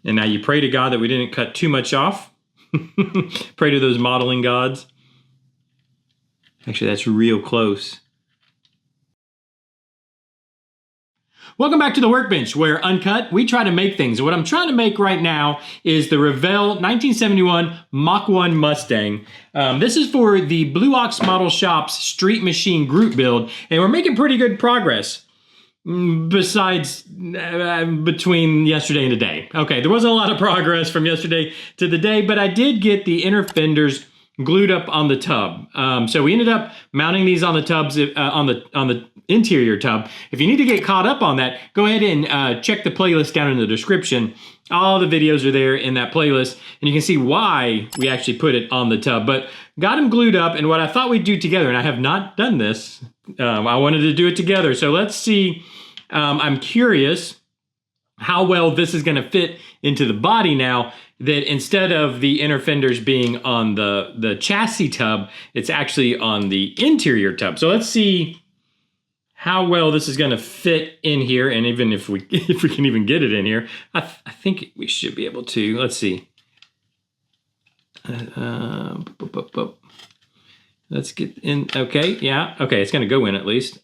And now you pray to God that we didn't cut too much off. Pray to those modeling gods. Actually, that's real close. Welcome back to the workbench, where uncut, we try to make things. What I'm trying to make right now is the Revell 1971 Mach 1 Mustang. This is for the Blue Ox Model Shop's Street Machine group build, and we're making pretty good progress. Besides, between yesterday and today. Okay, there wasn't a lot of progress from yesterday to the day, but I did get the inner fenders glued up on the tub. So we ended up mounting these on the tubs, on the interior tub. If you need to get caught up on that, go ahead and check the playlist down in the description. All the videos are there in that playlist, and you can see why we actually put it on the tub. But got them glued up, and what I thought we'd do together, and I have not done this, I wanted to do it together. So let's see. I'm curious how well this is going to fit into the body now that instead of the inner fenders being on the chassis tub, it's actually on the interior tub. So let's see how well this is going to fit in here, and even if we can even get it in here, I think we should be able to. Let's see. Let's get in. Okay, yeah. Okay, it's going to go in at least.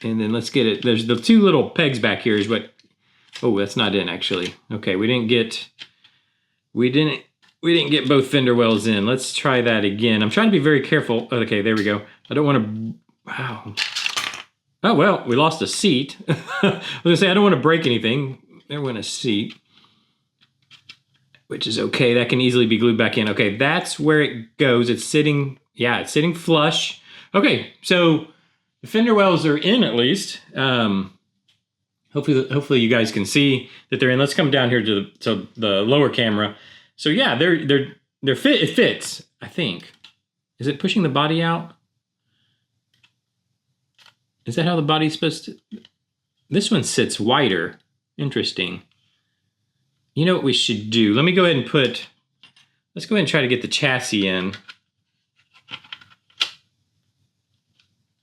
And then let's get it. There's the two little pegs back here is what. Oh, that's not in actually. Okay, we didn't get both fender wells in. Let's try that again. I'm trying to be very careful. Okay, there we go. I don't want to. Wow. Oh well, we lost a seat. I was gonna say I don't want to break anything. There went a seat, which is okay. That can easily be glued back in. Okay, that's where it goes. It's sitting. Yeah, it's sitting flush. Okay, so. The fender wells are in at least. Hopefully you guys can see that they're in. Let's come down here to the lower camera. So yeah, they're fit. It fits. I think. Is it pushing the body out? Is that how the body's supposed to? This one sits wider. Interesting. You know what we should do? Let me go ahead and let's go ahead and try to get the chassis in.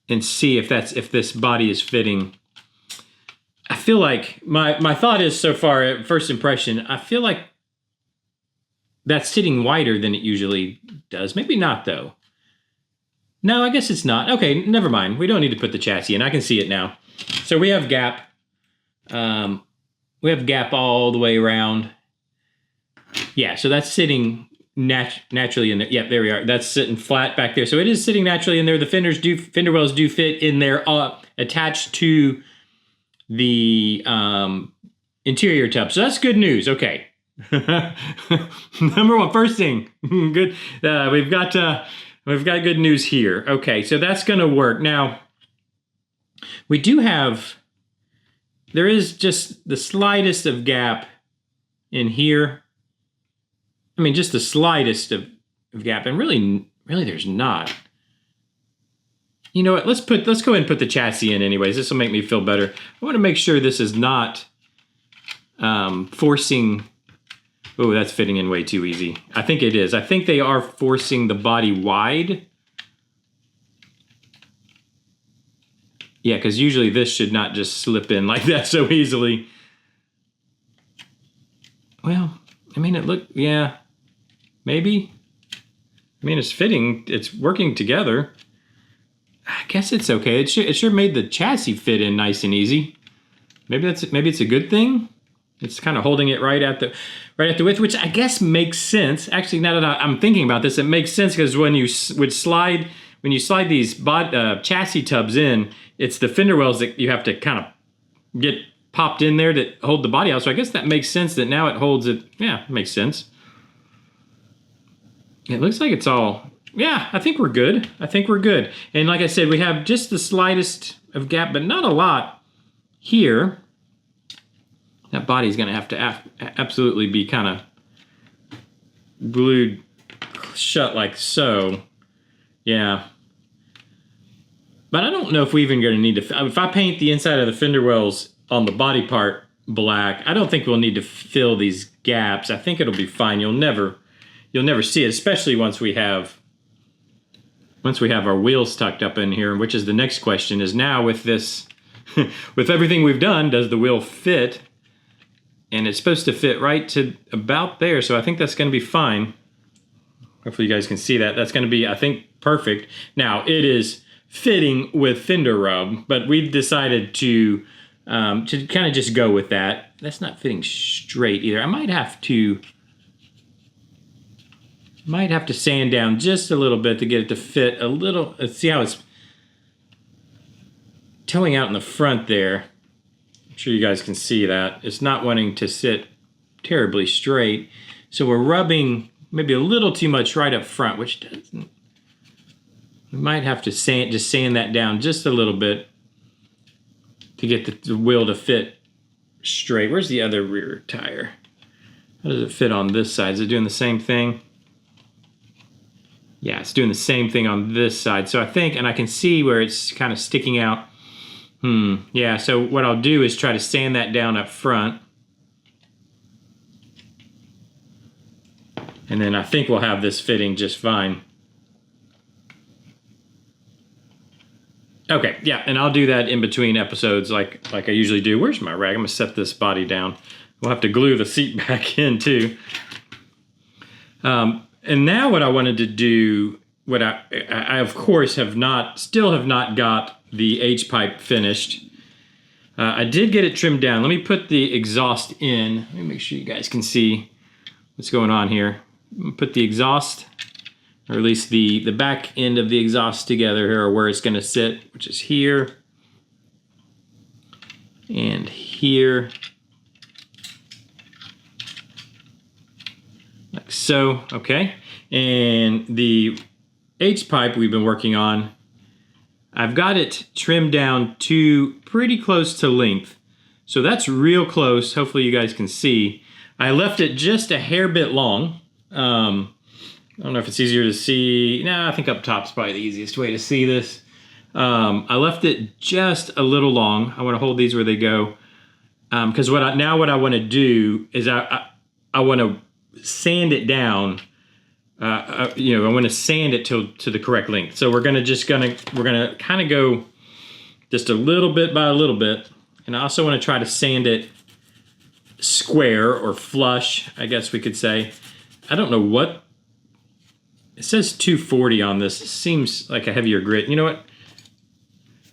And see if this body is fitting. I feel like my thought is so far at first impression, I feel like that's sitting wider than it usually does. Maybe not though. No, I guess it's not. Okay, never mind. We don't need to put the chassis in. I can see it now. So we have gap. We have gap all the way around. Yeah, so that's sitting naturally in there. Yep, there we are. That's sitting flat back there. So it is sitting naturally in there. The fender wells do fit in there, attached to the interior tub. So that's good news. Okay. Number one, first thing, good. We've got good news here. Okay, so that's going to work. Now, we do have. There is just the slightest of gap in here. I mean, just the slightest of gap, and really there's not. You know what, let's go ahead and put the chassis in anyways. This will make me feel better. I want to make sure this is not forcing, oh, that's fitting in way too easy. I think it is. I think they are forcing the body wide. Yeah, because usually this should not just slip in like that so easily. Well, I mean, yeah. Maybe. I mean, it's fitting. It's working together. I guess it's okay. It sure made the chassis fit in nice and easy. Maybe it's a good thing. It's kind of holding it right at the width, which I guess makes sense. Actually, now that I'm thinking about this, it makes sense because when you slide these chassis tubs in, it's the fender wells that you have to kind of get popped in there to hold the body out. So I guess that makes sense that now it holds it. Yeah, it makes sense. It looks like it's all, yeah, I think we're good. And like I said, we have just the slightest of gap, but not a lot here. That body's going to have to absolutely be kind of glued shut like so. Yeah. But I don't know if we're even going to need to, if I paint the inside of the fender wells on the body part black, I don't think we'll need to fill these gaps. I think it'll be fine. You'll never see it, especially once we have our wheels tucked up in here, which is the next question, is now with this, with everything we've done, does the wheel fit? and it's supposed to fit right to about there, so I think that's going to be fine. Hopefully you guys can see that. That's going to be, I think, perfect. Now, it is fitting with Fender rub, but we've decided to kind of just go with that. That's not fitting straight either. I might have to sand down just a little bit to get it to fit a little. Let's see how it's towing out in the front there. I'm sure you guys can see that. It's not wanting to sit terribly straight. So we're rubbing maybe a little too much right up front, which doesn't. We might have to sand that down just a little bit to get the wheel to fit straight. Where's the other rear tire? How does it fit on this side? Is it doing the same thing? Yeah, it's doing the same thing on this side. So I think, and I can see where it's kind of sticking out. Yeah, so what I'll do is try to sand that down up front. And then I think we'll have this fitting just fine. Okay, yeah, and I'll do that in between episodes like I usually do. Where's my rag? I'm gonna set this body down. We'll have to glue the seat back in too. And now what I wanted to do, what I of course still have not got the H-pipe finished. I did get it trimmed down. Let me put the exhaust in. Let me make sure you guys can see what's going on here. Put the exhaust, or at least the back end of the exhaust together here, or where it's gonna sit, which is here and here. Like so, okay. And the H-pipe we've been working on, I've got it trimmed down to pretty close to length. So that's real close. Hopefully you guys can see. I left it just a hair bit long. I don't know if it's easier to see. Nah, I think up top's probably the easiest way to see this. I left it just a little long. I want to hold these where they go. Because what I want to do is I want to sand it down. I want to sand it to the correct length. So we're gonna kind of go just a little bit by a little bit, and I also want to try to sand it square or flush, I guess we could say. I don't know what it says. 240 on this. It seems like a heavier grit. You know what?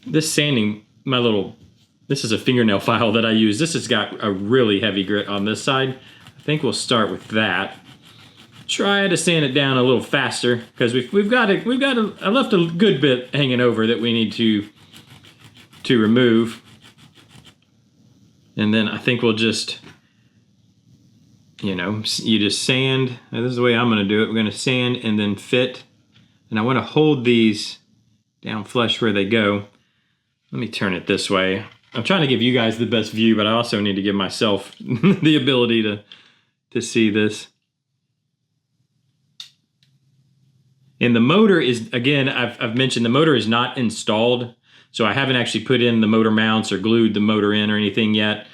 This sanding, this is a fingernail file that I use. This has got a really heavy grit on this side. I think we'll start with that. Try to sand it down a little faster because I left a good bit hanging over that we need to remove. And then I think we'll just, you just sand. Now, this is the way I'm going to do it. We're going to sand and then fit. And I want to hold these down flush where they go. Let me turn it this way. I'm trying to give you guys the best view, but I also need to give myself the ability to see this. And the motor is, again, I've mentioned the motor is not installed, so I haven't actually put in the motor mounts or glued the motor in or anything yet.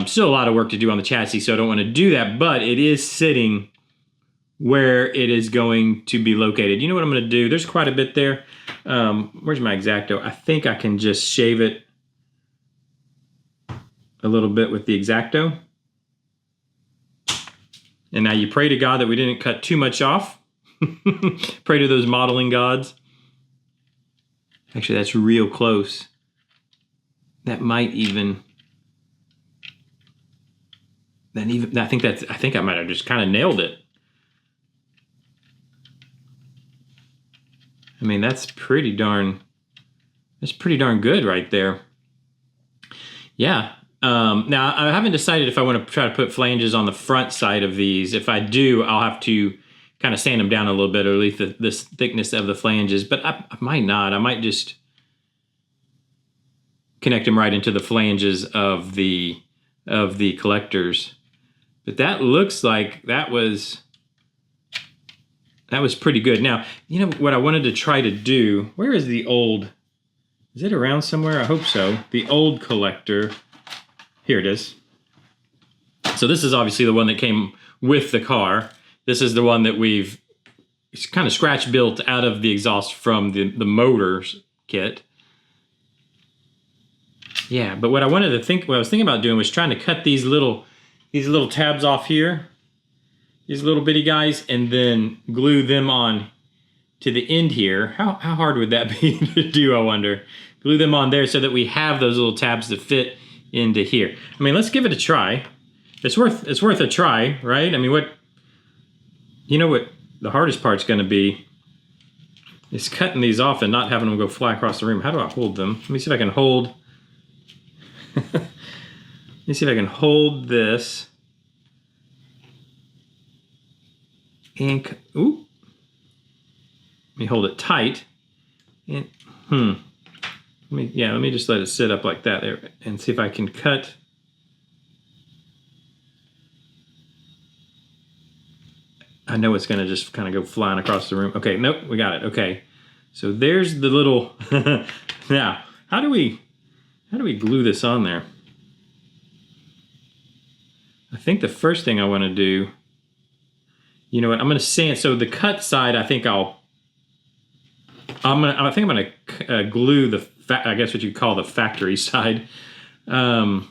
Still a lot of work to do on the chassis, so I don't want to do that, but it is sitting where it is going to be located. You know what I'm going to do? There's quite a bit there. Where's my X-Acto? I think I can just shave it a little bit with the X-Acto. And now you pray to God that we didn't cut too much off. Pray to those modeling gods. Actually, that's real close. That might even. I think I might have just kind of nailed it. I mean, that's pretty darn good right there. Yeah. Now I haven't decided if I want to try to put flanges on the front side of these. If I do, I'll have to kind of sand them down a little bit, or at least this thickness of the flanges, but I might not. I might just connect them right into the flanges of the collectors. But that looks like that was pretty good. Now, you know what I wanted to try to do, where is the old, is it around somewhere? I hope so. The old collector, here it is. So this is obviously the one that came with the car. This is the one that it's kind of scratch built out of the exhaust from the motors kit. Yeah, but what I was thinking about doing was trying to cut these little these little tabs off here, these little bitty guys, and then glue them on to the end here. How hard would that be to do, I wonder? Glue them on there so that we have those little tabs that fit into here. I mean, let's give it a try. It's worth a try, right? I mean, what the hardest part's gonna be is cutting these off and not having them go fly across the room. How do I hold them? Let me see if I can hold. Let me see if I can hold this. And ooh. Let me hold it tight. And let me just let it sit up like that there and see if I can cut. I know it's gonna just kind of go flying across the room. Okay, nope, we got it. Okay, so there's the little. Now, how do we glue this on there? I think the first thing I want to do. You know what? I'm gonna sand. So the cut side, I think I'm gonna glue the. I guess what you call the factory side. Let's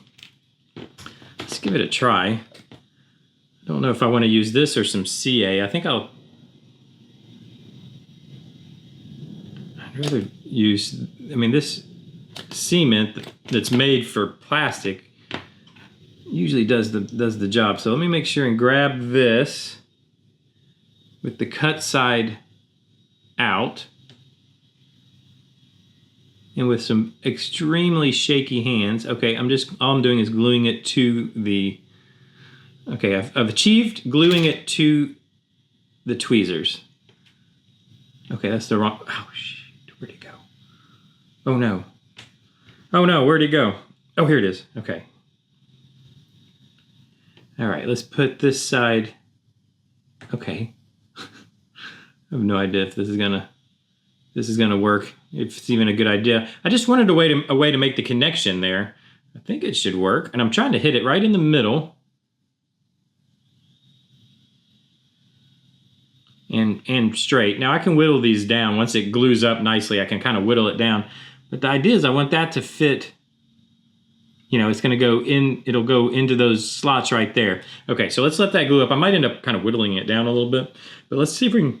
give it a try. I don't know if I want to use this or some CA. I think I'd rather use, I mean, this cement that's made for plastic usually does the job. So let me make sure and grab this with the cut side out and with some extremely shaky hands. Okay, all I'm doing is gluing it to the. Okay, I've achieved gluing it to the tweezers. Okay, that's the wrong. Oh, shit, where'd it go? Oh no. Oh no, where'd it go? Oh, here it is. Okay. All right, let's put this side. Okay. I have no idea if this is gonna work. If it's even a good idea. I just wanted a way to make the connection there. I think it should work, and I'm trying to hit it right in the middle. And straight. Now I can whittle these down. Once it glues up nicely, I can kind of whittle it down. But the idea is I want that to fit, it's gonna go in, it'll go into those slots right there. Okay, so let's let that glue up. I might end up kind of whittling it down a little bit, but let's see if we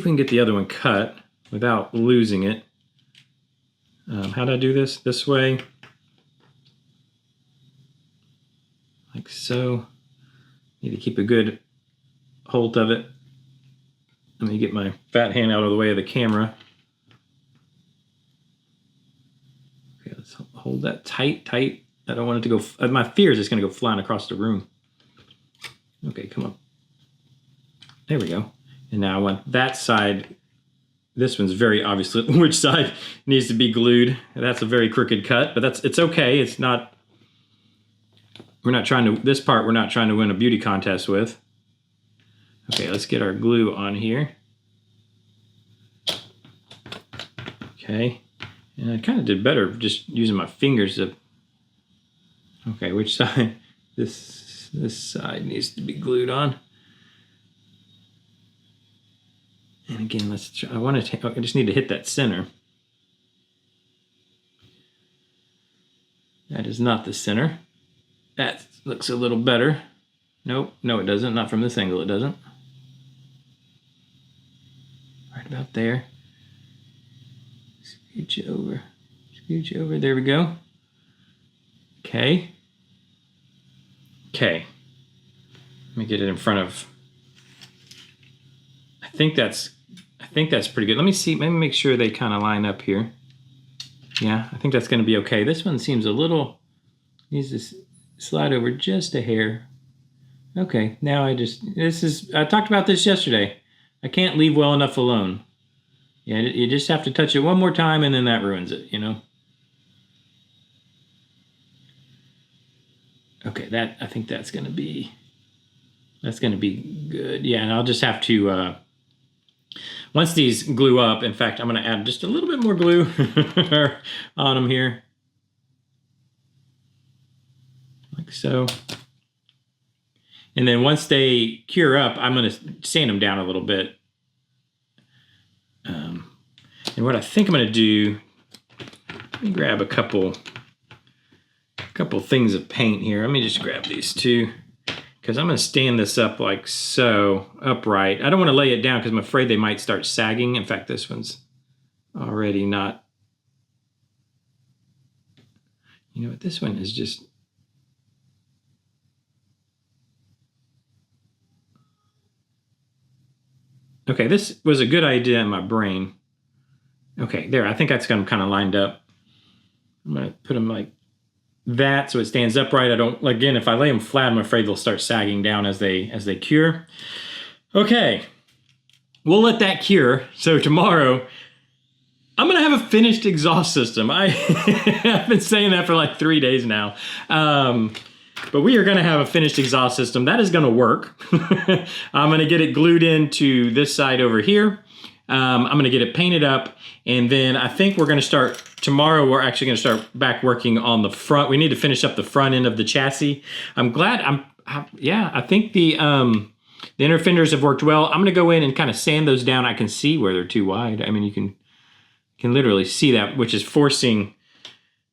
can get the other one cut without losing it. How do I do this? This way. Like so. Need to keep a good hold of it. Let me get my fat hand out of the way of the camera. Okay, let's hold that tight. I don't want it to go, my fear is it's gonna go flying across the room. Okay, come on. There we go. And now I want that side, this one's very obvious which side needs to be glued. That's a very crooked cut, but it's okay. It's not, this part we're not trying to win a beauty contest with. Okay, let's get our glue on here. Okay, and I kind of did better just using my fingers to, okay, which side? This side needs to be glued on. And again, let's try, I just need to hit that center. That is not the center. That looks a little better. Nope, no it doesn't. Not from this angle, it doesn't. Right about there. Scooch over, there we go. Okay. Okay. Let me get it in front of, I think that's pretty good. Let me see, maybe make sure they kind of line up here. Yeah, I think that's gonna be okay. This one seems a little, needs to slide over just a hair. Okay, now I talked about this yesterday. I can't leave well enough alone. Yeah, you just have to touch it one more time and then that ruins it, Okay, I think that's gonna be good. Yeah, and I'll just have to, once these glue up, in fact, I'm gonna add just a little bit more glue on them here. Like so. And then once they cure up, I'm gonna sand them down a little bit. And what I think I'm gonna do, let me grab a couple couple things of paint here. Let me just grab these two, because I'm going to stand this up like so, upright. I don't want to lay it down because I'm afraid they might start sagging. In fact, this one's already not. You know what, this one is just. Okay, this was a good idea in my brain. Okay, there, I think that's got them kind of lined up. I'm going to put them like that so it stands upright. I don't, again, if I lay them flat, I'm afraid they'll start sagging down as they cure. Okay, we'll let that cure. So tomorrow, I'm going to have a finished exhaust system. I've been saying that for like 3 days now. But we are going to have a finished exhaust system. That is going to work. I'm going to get it glued into this side over here. I'm going to get it painted up. And then I think we're going to start, tomorrow we're actually going to start back working on the front. We need to finish up the front end of the chassis. I'm glad, I think the inner fenders have worked well. I'm going to go in and kind of sand those down. I can see where they're too wide. I mean, you can literally see that, which is forcing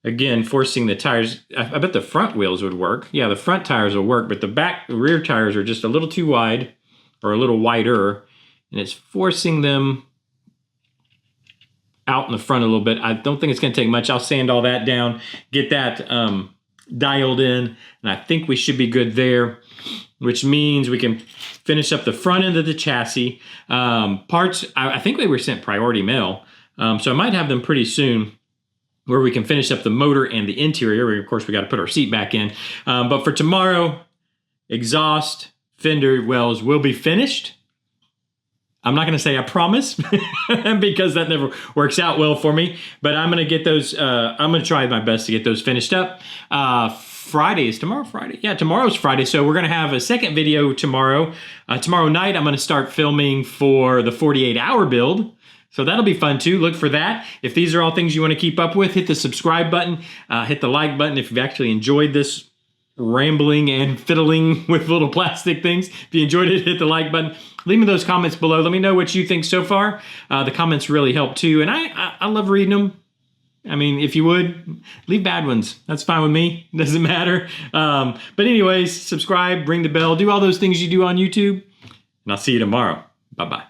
the tires. I bet the front wheels would work. Yeah, the front tires will work, but the rear tires are just a little too wide or a little wider, and it's forcing them out in the front a little bit. I don't think it's going to take much. I'll sand all that down, get that dialed in, and I think we should be good there, which means we can finish up the front end of the chassis. Parts, I think they were sent priority mail, so I might have them pretty soon, where we can finish up the motor and the interior. Of course, we got to put our seat back in. But for tomorrow, exhaust, fender wells will be finished. I'm not going to say I promise because that never works out well for me. But I'm going to get those. I'm going to try my best to get those finished up. Friday, is tomorrow Friday? Yeah, tomorrow's Friday. So we're going to have a second video tomorrow. Tomorrow night, I'm going to start filming for the 48-hour build. So that'll be fun too. Look for that. If these are all things you want to keep up with, hit the subscribe button, hit the like button if you've actually enjoyed this rambling and fiddling with little plastic things. If you enjoyed it, hit the like button. Leave me those comments below. Let me know what you think so far. The comments really help too. And I love reading them. I mean, if you would, leave bad ones. That's fine with me. Doesn't matter. But anyways, subscribe, ring the bell, do all those things you do on YouTube. And I'll see you tomorrow. Bye-bye.